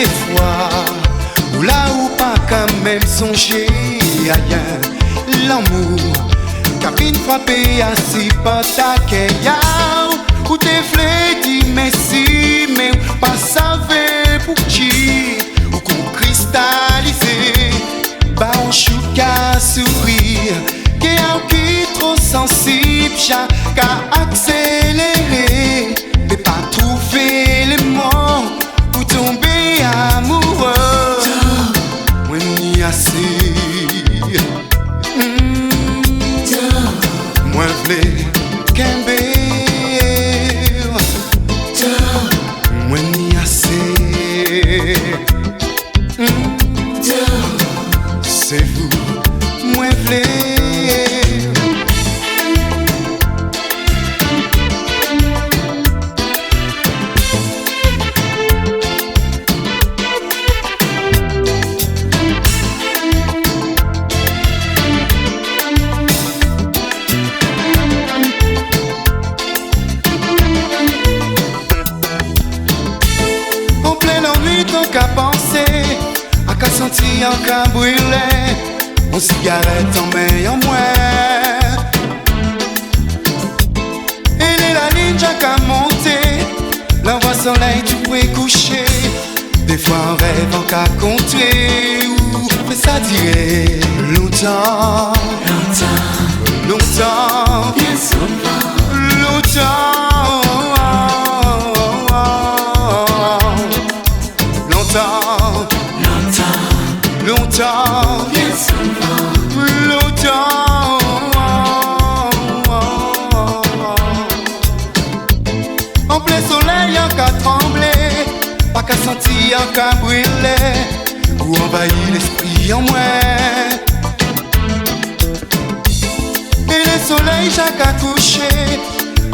des fois où là où pas quand même songer ailleurs l'amour cabine frappé assis par ta keya ou t'es flé dit merci mais pas savait pour qui ou qu'on cristallisé bah on chouka sourire qui trop sensible qu'à accélérer mais pas trouver les mots pour tomber amoureux when y assez moi v'lais kembe when y assez c'est vous moi v'lais. Qu'à penser, à qu'à sentir, qu'à brûler, on cigarette en main en moins. Et la ligne qu'à monter, l'envoi soleil tu pourrais coucher. Des fois on rêve en qu'à compter, ou mais ça dirait longtemps, longtemps, longtemps, bien souvent, longtemps. Longtemps, bien souvent, longtemps. En plein soleil, en qu'à trembler, pas qu'à sentir, en qu'à brûler, ou envahir l'esprit en moi. Et le soleil, chaque à coucher,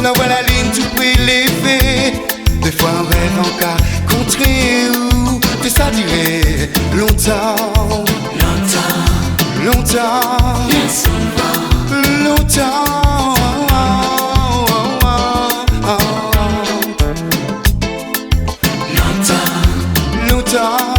là où la ligne tu peux lever. Des fois on rêve en qu'à contrer ou que ça dirait longtemps, longtemps, longtemps, bien souvent, longtemps, longtemps, longtemps.